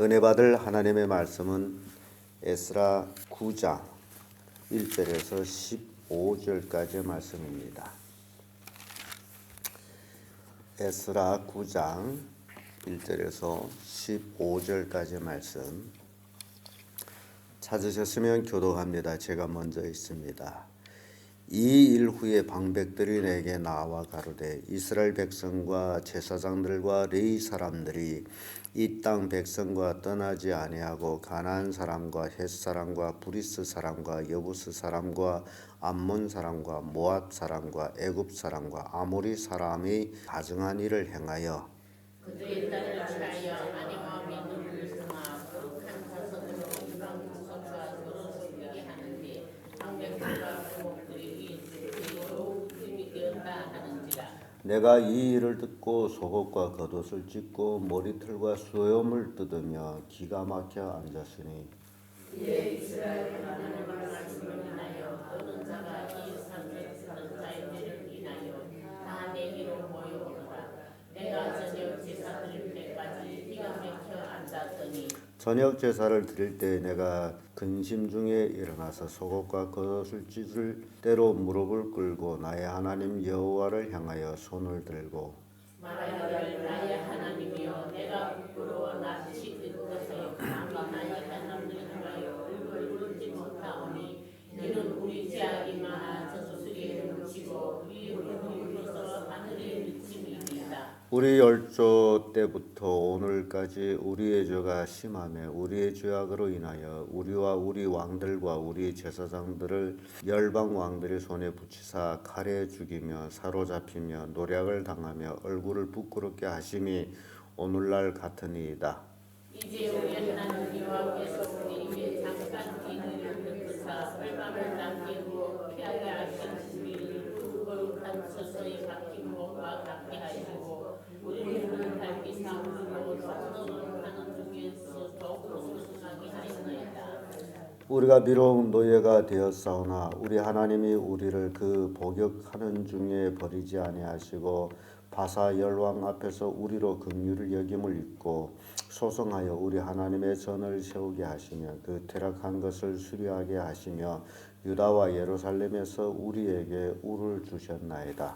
은혜 받을 하나님의 말씀은 에스라 9장 1절에서 15절까지의 말씀입니다. 에스라 9장 1절에서 15절까지의 말씀 찾으셨으면 교독합니다. 제가 먼저 읽습니다. 이 일 후에 방백들이 내게 나와 가로되 이스라엘 백성과 제사장들과 레위 사람들이 이 땅 백성과 떠나지 아니하고 가나안 사람과 헷 사람과 브리스 사람과 여부스 사람과 암몬 사람과 모압 사람과 애굽 사람과 아모리 사람이 가증한 일을 행하여 그들의 딸을 취하여 아내와 민들을 승하 거룩한 자손으로 이방 구석과 결혼을 이게 하는데 방백들과 부목들이 더욱 힘이 되었다 하는지라. 내가 이 일을 듣고 속옷과 겉옷을 찢고 머리털과 수염을 뜯으며 기가 막혀 앉았으니 이에 이스라엘 하나님의 말씀을 인하여 어느 자가 이 산에 사는 자들을 인하여 다 내게로 모여오너라. 내가 저녁 제사 드릴 때까지 기가 막혀 앉았더니 저녁 제사를 드릴 때 내가 근심 중에 일어나서 속옷과 겉옷을 찢을 때로 무릎을 꿇고 나의 하나님 여호와를 향하여 손을 들고 말하기를 나의 하나님이여 내가 부끄러워 낯이 뜯어서 감히 나의 하나님을 향하여 얼굴을 굴지 못하오니 이는 우리 죄악이 많아 저주스리에 묻히고 우리 흙으로서 하늘에 미침이니이다. 우리 열조 때부터 오늘까지 우리의 죄가 심하며 우리의 죄악으로 인하여 우리와 우리 왕들과 우리 제사장들을 열방 왕들의 손에 붙이사 칼에 죽이며 사로잡히며 노략을 당하며 얼굴을 부끄럽게 하심이 오늘날 같으니이다. 이제 우리 하나님 여호와께서 우리에게 잠깐 기능을 베푸사 멸망을 남기고 피하게 하신 우리를 거룩한 처소에 박힌 몸과 같게 하시고 우리를 밝히 삼으로 성도를 하는 중에서 더욱 소중하게 하시나이다. 우리가 비록 노예가 되었사오나 우리 하나님이 우리를 그 복역하는 중에 버리지 아니하시고 바사 열왕 앞에서 우리로 긍휼을 여김을 입고 소송하여 우리 하나님의 전을 세우게 하시며 그 퇴락한 것을 수리하게 하시며 유다와 예루살렘에서 우리에게 우를 주셨나이다.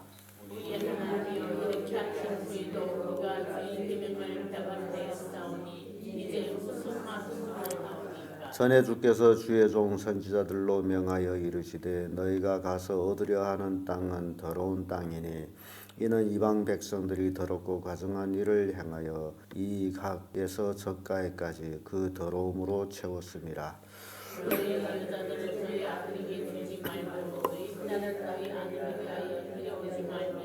우리의 하나님이여 이렇게 하신 후에도 우리가 주의 계명을 배반하였사오니 이제 무슨 말씀으로 나오니까. 전에 주께서 주의 종 선지자들로 명하여 이르시되 너희가 가서 얻으려 하는 땅은 더러운 땅이니 이는 이방 백성들이 더럽고 가증한 일을 행하여 이 각에서 저가에까지 그 더러움으로 채웠음이라. 너희 여자들을 너희 아들에게 주지 말고 너희 자녀를 너희 아들을 위하여 데려오지 말며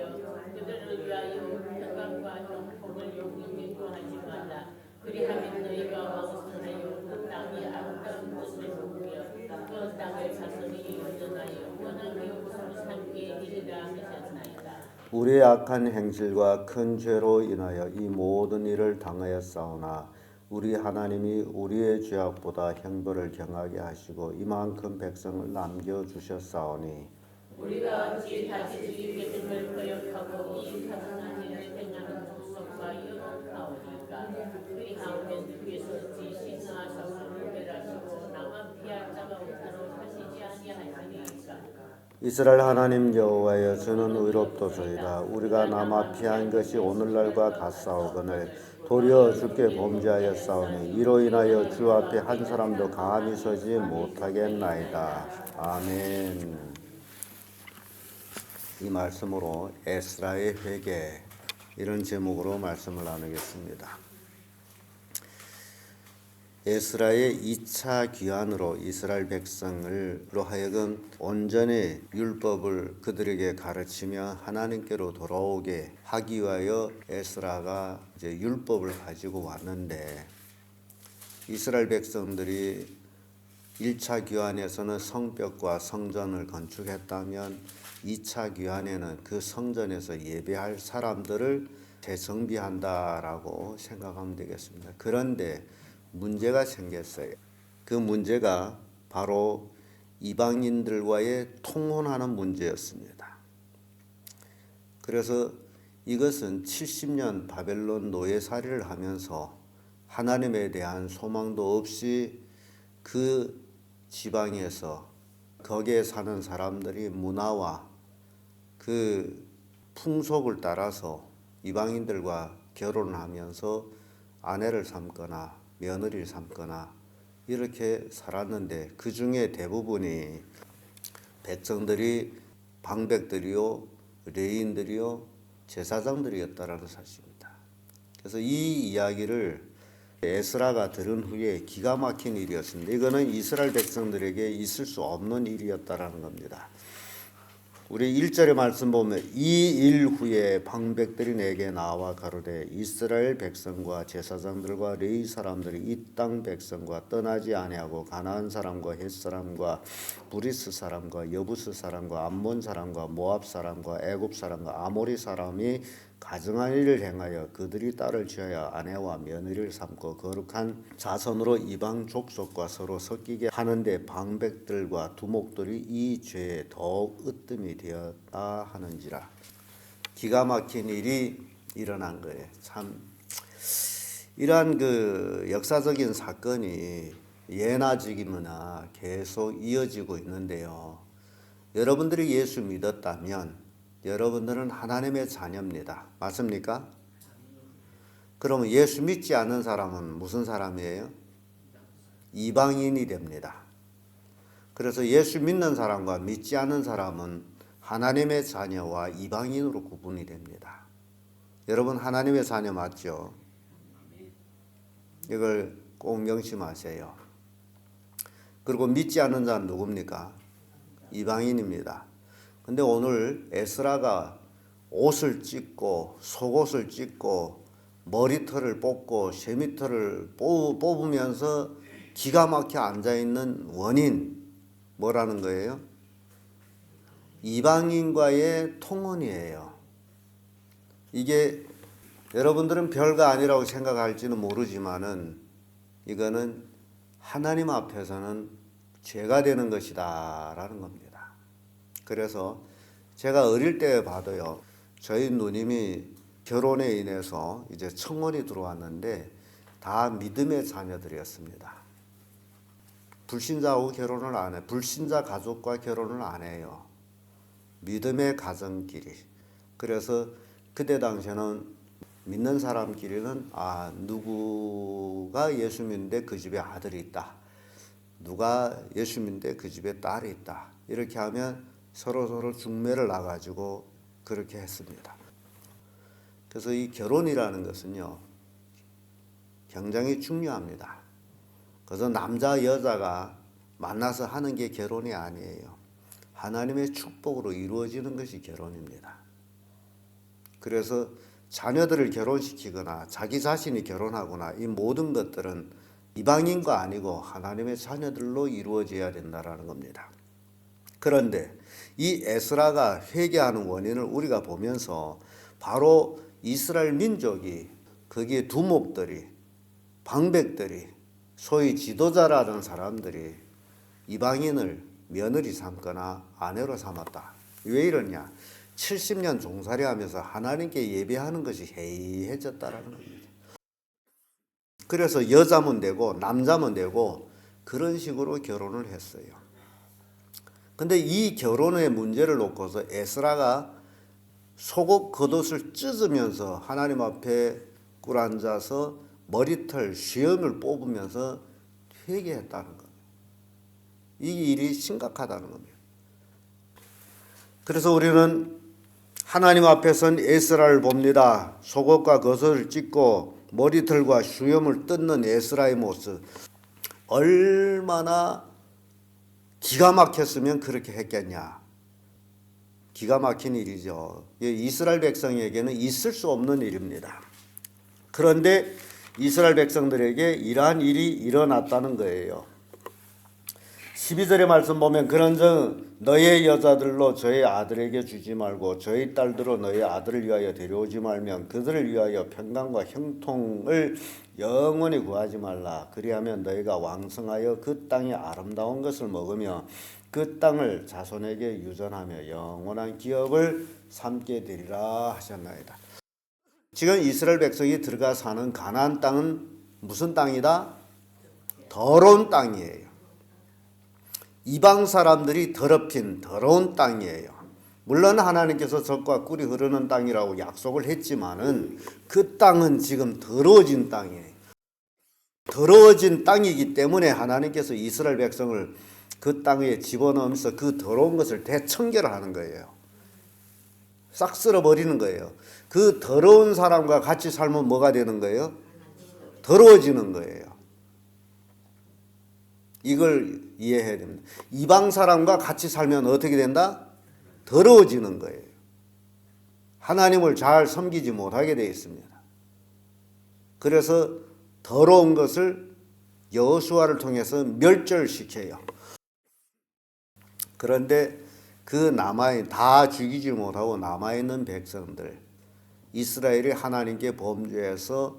그들을 위하여 평강과 형통을 용기고 하지 말라. 그리하면 너희가 왕성하여 그 땅이 아름다운 것을 보며 그 땅을 자손이 연전하여 원하게 웃음을 삼게 이르라 하셨나이다. 우리의 악한 행실과 큰 죄로 인하여 이 모든 일을 당하였사오나 우리 하나님이 우리의 죄악보다 형벌을 경하게 하시고 이만큼 백성을 남겨주셨사오니 우리가 어찌 다시 주의 계명을 거역하고 이 가증한 일을 행하는 종속과 연합하오니까. 그리하면 주께서 어찌 신성하셔서 분별하시고 나만 피할 자가 없도록 하시지 아니하시니까. 이스라엘 하나님 여호와여 주는 의롭도소이다. 우리가 남아 피한 것이 오늘날과 같사오거늘 도리어 주께 범죄하였사오니 이로 인하여 주 앞에 한 사람도 감히 서지 못하겠나이다. 아멘. 이 말씀으로 에스라의 회개 이런 제목으로 말씀을 나누겠습니다. 에스라의 2차 귀환으로 이스라엘 백성을로 하여금 온전히 율법을 그들에게 가르치며 하나님께로 돌아오게 하기 위하여 에스라가 이제 율법을 가지고 왔는데 이스라엘 백성들이 1차 귀환에서는 성벽과 성전을 건축했다면 2차 귀환에는 그 성전에서 예배할 사람들을 재정비한다라고 생각하면 되겠습니다. 그런데 문제가 생겼어요. 그 문제가 바로 이방인들과의 통혼하는 문제였습니다. 그래서 이것은 70년 바벨론 노예살이를 하면서 하나님에 대한 소망도 없이 그 지방에서 거기에 사는 사람들이 문화와 그 풍속을 따라서 이방인들과 결혼하면서 아내를 삼거나 며느리를 삼거나 이렇게 살았는데 그 중에 대부분이 백성들이 방백들이요, 레인들이요, 제사장들이었다라는 사실입니다. 그래서 이 이야기를 에스라가 들은 후에 기가 막힌 일이었습니다. 이거는 이스라엘 백성들에게 있을 수 없는 일이었다라는 겁니다. 우리 1절의 말씀 보면 이 일 후에 방백들이 내게 나와 가로되 이스라엘 백성과 제사장들과 레위 사람들이 이 땅 백성과 떠나지 아니하고 가나안 사람과 헷 사람과 브리스 사람과 여부스 사람과 암몬 사람과 모압 사람과 애굽 사람과 아모리 사람이 가증한 일을 행하여 그들이 딸을 취하여 아내와 며느리를 삼고 거룩한 자손으로 이방 족속과 서로 섞이게 하는데 방백들과 두목들이 이 죄에 더욱 으뜸이 되었다 하는지라. 기가 막힌 일이 일어난 거예요. 참 이러한 그 역사적인 사건이 예나 지금이나 계속 이어지고 있는데요. 여러분들이 예수 믿었다면 여러분들은 하나님의 자녀입니다. 맞습니까? 그러면 예수 믿지 않는 사람은 무슨 사람이에요? 이방인이 됩니다. 그래서 예수 믿는 사람과 믿지 않는 사람은 하나님의 자녀와 이방인으로 구분이 됩니다. 여러분 하나님의 자녀 맞죠? 이걸 꼭 명심하세요. 그리고 믿지 않는 자는 누굽니까? 이방인입니다. 근데 오늘 에스라가 옷을 찢고 속옷을 찢고 머리털을 뽑고 쉐미털을 뽑으면서 기가 막혀 앉아있는 원인 뭐라는 거예요? 이방인과의 통혼이에요. 이게 여러분들은 별거 아니라고 생각할지는 모르지만은 이거는 하나님 앞에서는 죄가 되는 것이다 라는 겁니다. 그래서 제가 어릴 때 봐도요, 저희 누님이 결혼에 인해서 이제 청혼이 들어왔는데 다 믿음의 자녀들이었습니다. 불신자하고 결혼을 안 해. 불신자 가족과 결혼을 안 해요. 믿음의 가정끼리. 그래서 그때 당시에는 믿는 사람끼리는 누구가 예수 믿는데 그 집에 아들이 있다. 누가 예수 믿는데 그 집에 딸이 있다. 이렇게 하면 서로 중매를 놔가지고 그렇게 했습니다. 그래서 이 결혼이라는 것은요, 굉장히 중요합니다. 그래서 남자 여자가 만나서 하는 게 결혼이 아니에요. 하나님의 축복으로 이루어지는 것이 결혼입니다. 그래서 자녀들을 결혼시키거나 자기 자신이 결혼하거나 이 모든 것들은 이방인과 아니고 하나님의 자녀들로 이루어져야 된다라는 겁니다. 그런데 이 에스라가 회개하는 원인을 우리가 보면서 바로 이스라엘 민족이 거기에 두목들이 방백들이 소위 지도자라는 사람들이 이방인을 며느리 삼거나 아내로 삼았다. 왜 이러냐? 70년 종살이 하면서 하나님께 예배하는 것이 해이해졌다라는 겁니다. 그래서 여자면 되고 남자면 되고 그런 식으로 결혼을 했어요. 근데 이 결혼의 문제를 놓고서 에스라가 속옷 겉옷을 찢으면서 하나님 앞에 꿇어앉아서 머리털 쇠염을 뽑으면서 회개했다는 겁니다. 이 일이 심각하다는 겁니다. 그래서 우리는 하나님 앞에선 에스라를 봅니다. 속옷과 겉옷을 찢고 머리털과 쇠염을 뜯는 에스라의 모습. 얼마나 기가 막혔으면 그렇게 했겠냐. 기가 막힌 일이죠. 이스라엘 백성에게는 있을 수 없는 일입니다. 그런데 이스라엘 백성들에게 이러한 일이 일어났다는 거예요. 12절의 말씀 보면 그런즉 너의 여자들로 저의 아들에게 주지 말고 저의 딸들로 너의 아들을 위하여 데려오지 말면 그들을 위하여 평강과 형통을 영원히 구하지 말라. 그리하면 너희가 왕성하여 그 땅의 아름다운 것을 먹으며 그 땅을 자손에게 유전하며 영원한 기업을 삼게 되리라 하셨나이다. 지금 이스라엘 백성이 들어가 사는 가나안 땅은 무슨 땅이다? 더러운 땅이에요. 이방 사람들이 더럽힌 더러운 땅이에요. 물론 하나님께서 젖과 꿀이 흐르는 땅이라고 약속을 했지만은 그 땅은 지금 더러워진 땅이에요. 더러워진 땅이기 때문에 하나님께서 이스라엘 백성을 그 땅에 집어넣으면서 그 더러운 것을 대청결하는 거예요. 싹 쓸어버리는 거예요. 그 더러운 사람과 같이 살면 뭐가 되는 거예요? 더러워지는 거예요. 이걸 이해해야 됩니다. 이방 사람과 같이 살면 어떻게 된다? 더러워지는 거예요. 하나님을 잘 섬기지 못하게 되어 있습니다. 그래서 더러운 것을 여호수아를 통해서 멸절시켜요. 그런데 그 다 죽이지 못하고 남아있는 백성들, 이스라엘이 하나님께 범죄해서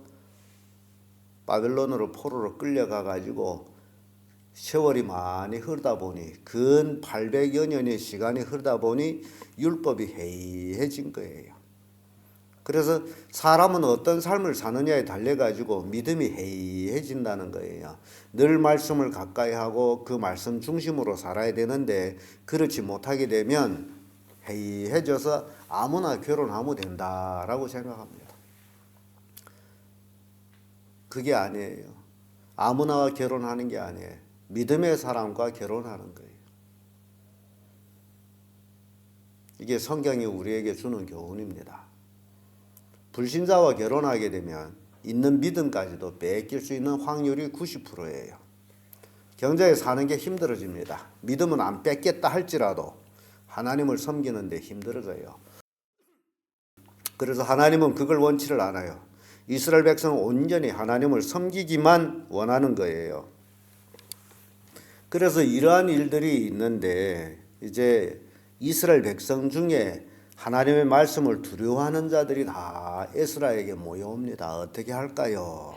바벨론으로 포로로 끌려가 가지고 세월이 많이 흐르다 보니 근 800여 년의 시간이 흐르다 보니 율법이 해이해진 거예요. 그래서 사람은 어떤 삶을 사느냐에 달려 가지고 믿음이 해이해진다는 거예요. 늘 말씀을 가까이 하고 그 말씀 중심으로 살아야 되는데 그렇지 못하게 되면 해이해져서 아무나 결혼하면 된다라고 생각합니다. 그게 아니에요. 아무나 결혼하는 게 아니에요. 믿음의 사람과 결혼하는 거예요. 이게 성경이 우리에게 주는 교훈입니다. 불신자와 결혼하게 되면 있는 믿음까지도 뺏길 수 있는 확률이 90%예요. 경제에 사는 게 힘들어집니다. 믿음은 안 뺏겠다 할지라도 하나님을 섬기는데 힘들어져요. 그래서 하나님은 그걸 원치를 않아요. 이스라엘 백성은 온전히 하나님을 섬기기만 원하는 거예요. 그래서 이러한 일들이 있는데 이제 이스라엘 백성 중에 하나님의 말씀을 두려워하는 자들이 다 에스라에게 모여옵니다. 어떻게 할까요?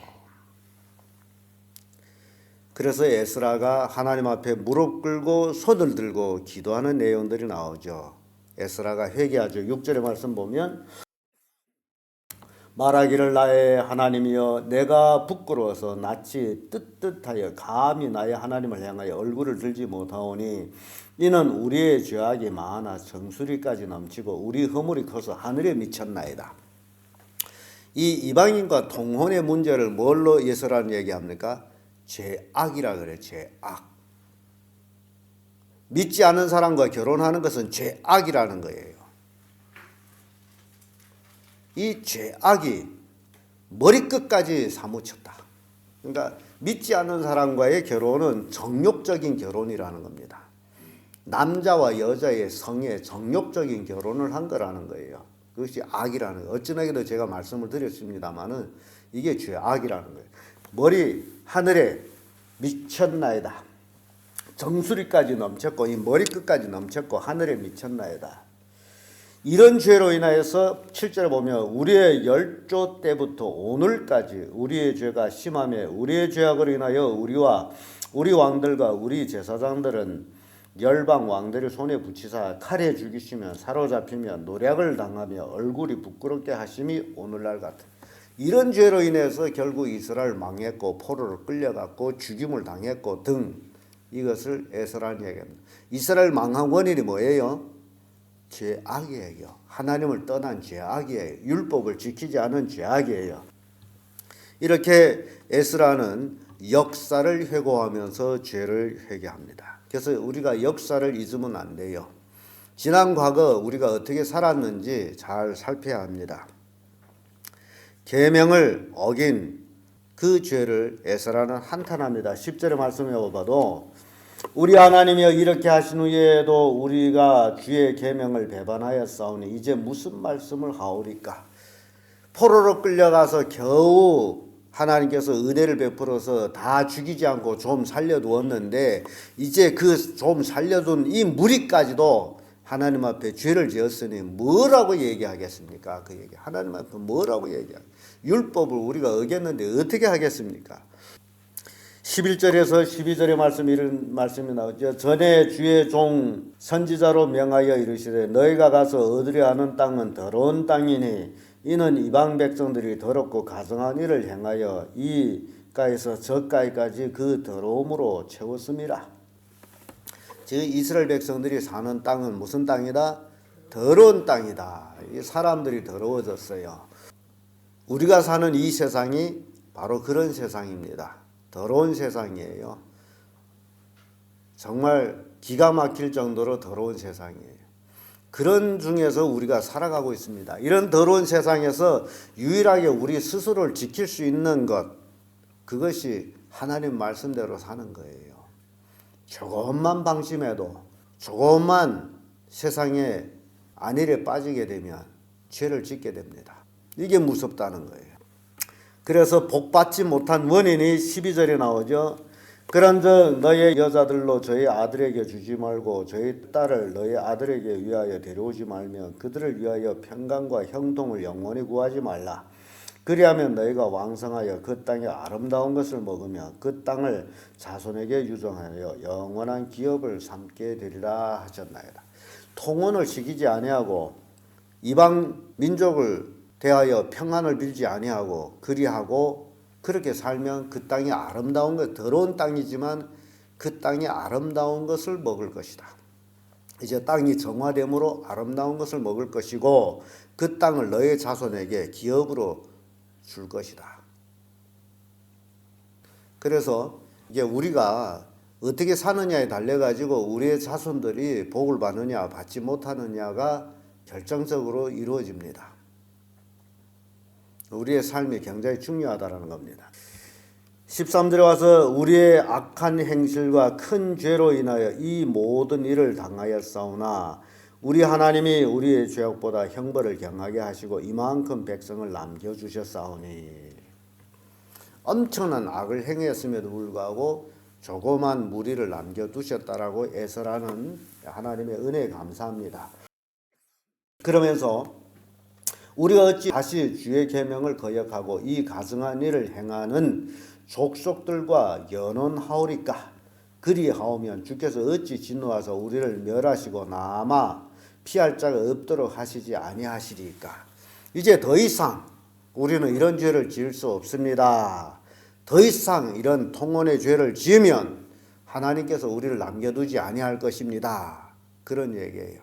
그래서 에스라가 하나님 앞에 무릎 꿇고 손을 들고 기도하는 내용들이 나오죠. 에스라가 회개하죠. 6절의 말씀 보면 말하기를 나의 하나님이여 내가 부끄러워서 낯이 뜨뜻하여 감히 나의 하나님을 향하여 얼굴을 들지 못하오니 이는 우리의 죄악이 많아 정수리까지 넘치고 우리 허물이 커서 하늘에 미쳤나이다. 이 이방인과 통혼의 문제를 뭘로 예서라는 얘기합니까? 죄악이라 그래. 죄악. 믿지 않는 사람과 결혼하는 것은 죄악이라는 거예요. 이 죄악이 머리끝까지 사무쳤다. 그러니까 믿지 않는 사람과의 결혼은 정욕적인 결혼이라는 겁니다. 남자와 여자의 성에 정욕적인 결혼을 한 거라는 거예요. 그것이 악이라는 거예요. 어찌나게도 제가 말씀을 드렸습니다마는 이게 죄악이라는 거예요. 머리 하늘에 미쳤나이다. 정수리까지 넘쳤고 이 머리끝까지 넘쳤고 하늘에 미쳤나이다. 이런 죄로 인하여서 7절에 보면 우리의 열조 때부터 오늘까지 우리의 죄가 심하며 우리의 죄악으로 인하여 우리와 우리 왕들과 우리 제사장들은 열방 왕들의 손에 붙이사 칼에 죽이시며 사로잡히며 노략을 당하며 얼굴이 부끄럽게 하심이 오늘날 같은 이런 죄로 인해서 결국 이스라엘 망했고 포로로 끌려갔고 죽임을 당했고 등 이것을 에스라는 얘기합니다. 이스라엘 망한 원인이 뭐예요? 죄악이에요. 하나님을 떠난 죄악이에요. 율법을 지키지 않은 죄악이에요. 이렇게 에스라는 역사를 회고하면서 죄를 회개합니다. 그래서 우리가 역사를 잊으면 안 돼요. 지난 과거 우리가 어떻게 살았는지 잘 살펴야 합니다. 계명을 어긴 그 죄를 에스라는 한탄합니다. 10절의 말씀에 봐도 우리 하나님이여 이렇게 하신 후에도 우리가 주의 계명을 배반하였사오니 이제 무슨 말씀을 하오리까? 포로로 끌려가서 겨우 하나님께서 은혜를 베풀어서 다 죽이지 않고 좀 살려두었는데 이제 그 좀 살려둔 이 무리까지도 하나님 앞에 죄를 지었으니 뭐라고 얘기하겠습니까? 그 얘기 하나님 앞에 뭐라고 얘기하겠습니까? 율법을 우리가 어겼는데 어떻게 하겠습니까? 11절에서 12절의 말씀 이런 말씀이 나오죠. 전에 주의 종 선지자로 명하여 이르시되 너희가 가서 얻으려 하는 땅은 더러운 땅이니 이는 이방 백성들이 더럽고 가증한 일을 행하여 이 가에서 저가에까지 그 더러움으로 채웠습니다. 지금 이스라엘 백성들이 사는 땅은 무슨 땅이다? 더러운 땅이다. 이 사람들이 더러워졌어요. 우리가 사는 이 세상이 바로 그런 세상입니다. 더러운 세상이에요. 정말 기가 막힐 정도로 더러운 세상이에요. 그런 중에서 우리가 살아가고 있습니다. 이런 더러운 세상에서 유일하게 우리 스스로를 지킬 수 있는 것, 그것이 하나님 말씀대로 사는 거예요. 조금만 방심해도, 조금만 세상에 안일에 빠지게 되면 죄를 짓게 됩니다. 이게 무섭다는 거예요. 그래서 복받지 못한 원인이 12절에 나오죠. 그런즉 너의 여자들로 저희 아들에게 주지 말고 저희 딸을 너의 아들에게 위하여 데려오지 말며 그들을 위하여 평강과 형통을 영원히 구하지 말라. 그리하면 너희가 왕성하여 그 땅의 아름다운 것을 먹으며 그 땅을 자손에게 유종하여 영원한 기업을 삼게 되리라 하셨나이다. 통혼을 시키지 아니하고 이방 민족을 대하여 평안을 빌지 아니하고 그리하고 그렇게 살면 그 땅이 아름다운 것, 더러운 땅이지만 그 땅이 아름다운 것을 먹을 것이다. 이제 땅이 정화됨으로 아름다운 것을 먹을 것이고 그 땅을 너의 자손에게 기업으로 줄 것이다. 그래서 이게 우리가 어떻게 사느냐에 달려가지고 우리의 자손들이 복을 받느냐 받지 못하느냐가 결정적으로 이루어집니다. 우리의 삶이 굉장히 중요하다는 겁니다. 13절에 와서 우리의 악한 행실과 큰 죄로 인하여 이 모든 일을 당하였사오나 우리 하나님이 우리의 죄악보다 형벌을 경하게 하시고 이만큼 백성을 남겨주셨사오니. 엄청난 악을 행했음에도 불구하고 조그만 무리를 남겨두셨다라고 애설하는 하나님의 은혜에 감사합니다. 그러면서 우리가 어찌 다시 주의 계명을 거역하고 이 가증한 일을 행하는 족속들과 연원하오리까? 그리하오면 주께서 어찌 진노하사 우리를 멸하시고 남아 피할 자가 없도록 하시지 아니하시리까? 이제 더 이상 우리는 이런 죄를 지을 수 없습니다. 더 이상 이런 통혼의 죄를 지으면 하나님께서 우리를 남겨두지 아니할 것입니다. 그런 얘기예요.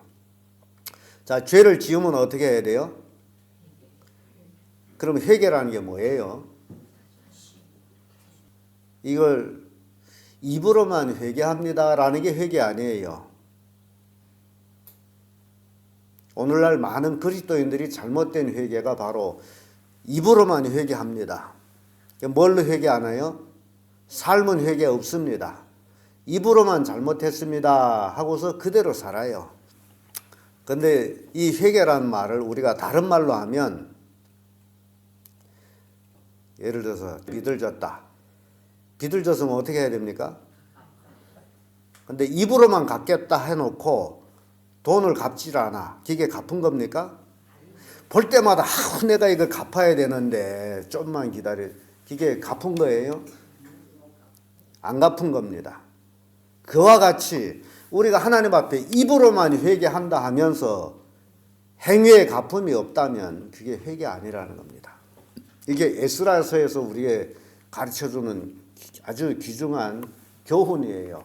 자, 죄를 지으면 어떻게 해야 돼요? 그럼 회개라는 게 뭐예요? 이걸 입으로만 회개합니다라는 게 회개 아니에요. 오늘날 많은 그리스도인들이 잘못된 회개가 바로 입으로만 회개합니다. 뭘로 회개하나요? 삶은 회개 없습니다. 입으로만 잘못했습니다 하고서 그대로 살아요. 근데 이 회개라는 말을 우리가 다른 말로 하면, 예를 들어서 비들졌다. 비들졌으면 어떻게 해야 됩니까? 근데 입으로만 갚겠다 해놓고 돈을 갚질 않아. 그게 갚은 겁니까? 볼 때마다 내가 이거 갚아야 되는데 좀만 기다려. 그게 갚은 거예요? 안 갚은 겁니다. 그와 같이 우리가 하나님 앞에 입으로만 회개한다 하면서 행위에 갚음이 없다면 그게 회개 아니라는 겁니다. 이게 에스라서에서 우리에게 가르쳐주는 아주 귀중한 교훈이에요.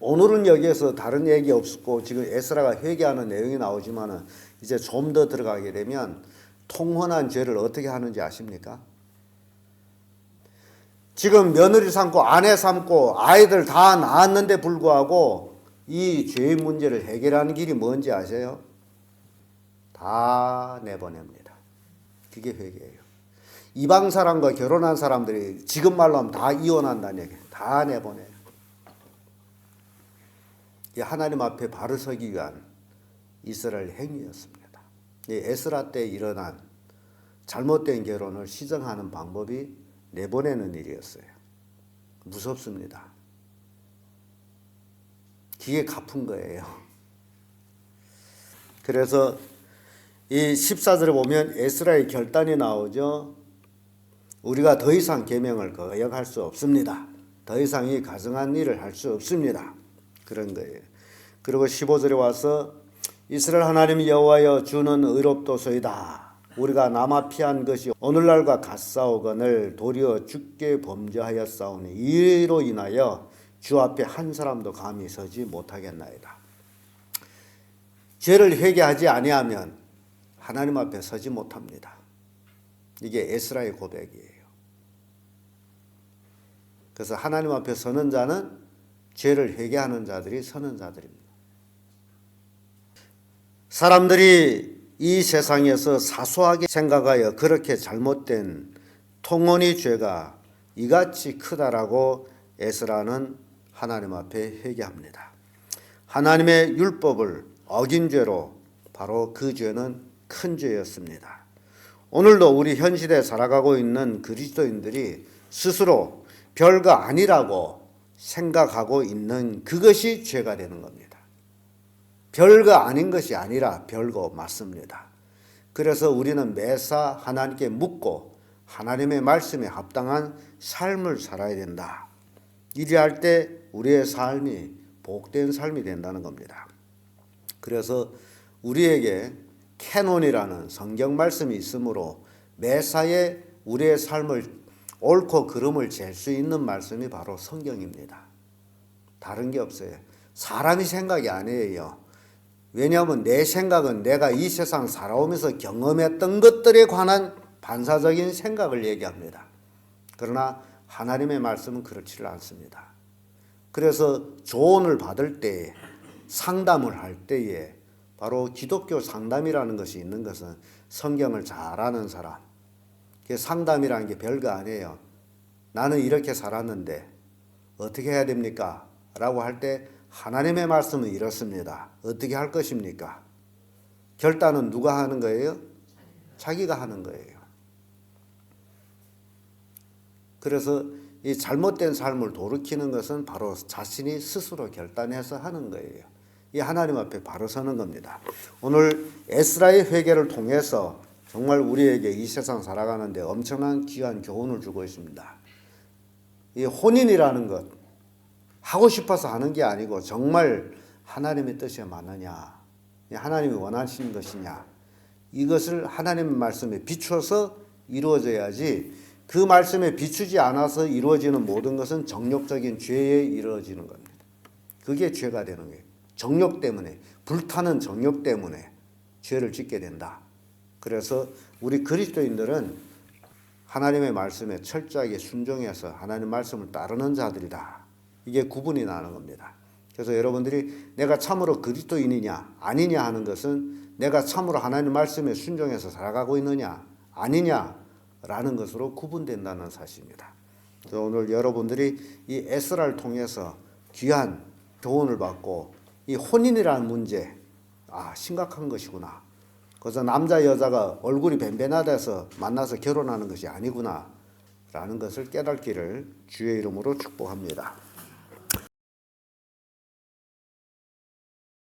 오늘은 여기에서 다른 얘기 없고 지금 에스라가 회개하는 내용이 나오지만 이제 좀 더 들어가게 되면 통혼한 죄를 어떻게 하는지 아십니까? 지금 며느리 삼고 아내 삼고 아이들 다 낳았는데 불구하고 이 죄의 문제를 해결하는 길이 뭔지 아세요? 다 내보냅니다. 그게 회개예요. 이방 사람과 결혼한 사람들이 지금 말로 하면 다 이혼한다는 얘기예요. 다 내보내요. 이 하나님 앞에 바로 서기 위한 이스라엘 행위였습니다. 이 에스라 때 일어난 잘못된 결혼을 시정하는 방법이 내보내는 일이었어요. 무섭습니다. 그게 갚은 거예요. 그래서 이 14절에 보면 에스라의 결단이 나오죠. 우리가 더 이상 계명을 거역할 수 없습니다. 더 이상 이 가증한 일을 할 수 없습니다. 그런 거예요. 그리고 15절에 와서 이스라엘 하나님 여호와여 주는 의롭도소이다. 우리가 남아 피한 것이 오늘날과 같사오거늘 도리어 주께 범죄하였사오니 이로 인하여 주 앞에 한 사람도 감히 서지 못하겠나이다. 죄를 회개하지 아니하면 하나님 앞에 서지 못합니다. 이게 에스라의 고백이에요. 그래서 하나님 앞에 서는 자는 죄를 회개하는 자들이 서는 자들입니다. 사람들이 이 세상에서 사소하게 생각하여 그렇게 잘못된 통혼의 죄가 이같이 크다라고 에스라는 하나님 앞에 회개합니다. 하나님의 율법을 어긴 죄로 바로 그 죄는 큰 죄였습니다. 오늘도 우리 현 시대에 살아가고 있는 그리스도인들이 스스로 별거 아니라고 생각하고 있는 그것이 죄가 되는 겁니다. 별거 아닌 것이 아니라 별거 맞습니다. 그래서 우리는 매사 하나님께 묻고 하나님의 말씀에 합당한 삶을 살아야 된다. 이리할 때 우리의 삶이 복된 삶이 된다는 겁니다. 그래서 우리에게 캐논이라는 성경 말씀이 있으므로 매사에 우리의 삶을 옳고 그름을 잴 수 있는 말씀이 바로 성경입니다. 다른 게 없어요. 사람이 생각이 아니에요. 왜냐하면 내 생각은 내가 이 세상 살아오면서 경험했던 것들에 관한 반사적인 생각을 얘기합니다. 그러나 하나님의 말씀은 그렇지를 않습니다. 그래서 조언을 받을 때에, 상담을 할 때에 바로 기독교 상담이라는 것이 있는 것은 성경을 잘 아는 사람, 상담이라는 게 별거 아니에요. 나는 이렇게 살았는데 어떻게 해야 됩니까? 라고 할 때 하나님의 말씀은 이렇습니다. 어떻게 할 것입니까? 결단은 누가 하는 거예요? 자기가 하는 거예요. 그래서 이 잘못된 삶을 돌이키는 것은 바로 자신이 스스로 결단해서 하는 거예요. 이 하나님 앞에 바로 서는 겁니다. 오늘 에스라의 회개를 통해서 정말 우리에게 이 세상 살아가는데 엄청난 귀한 교훈을 주고 있습니다. 이 혼인이라는 것, 하고 싶어서 하는 게 아니고 정말 하나님의 뜻에 맞느냐, 하나님이 원하시는 것이냐, 이것을 하나님의 말씀에 비추어서 이루어져야지 그 말씀에 비추지 않아서 이루어지는 모든 것은 정욕적인 죄에 이루어지는 겁니다. 그게 죄가 되는 거예요. 정욕 때문에, 불타는 정욕 때문에 죄를 짓게 된다. 그래서 우리 그리스도인들은 하나님의 말씀에 철저하게 순종해서 하나님의 말씀을 따르는 자들이다. 이게 구분이 나는 겁니다. 그래서 여러분들이 내가 참으로 그리스도인이냐 아니냐 하는 것은 내가 참으로 하나님 말씀에 순종해서 살아가고 있느냐 아니냐라는 것으로 구분된다는 사실입니다. 그래서 오늘 여러분들이 이 에스라를 통해서 귀한 교훈을 받고 이 혼인이라는 문제, 심각한 것이구나. 그래서 남자 여자가 얼굴이 뱀뱀하다해서 만나서 결혼하는 것이 아니구나 라는 것을 깨닫기를 주의 이름으로 축복합니다.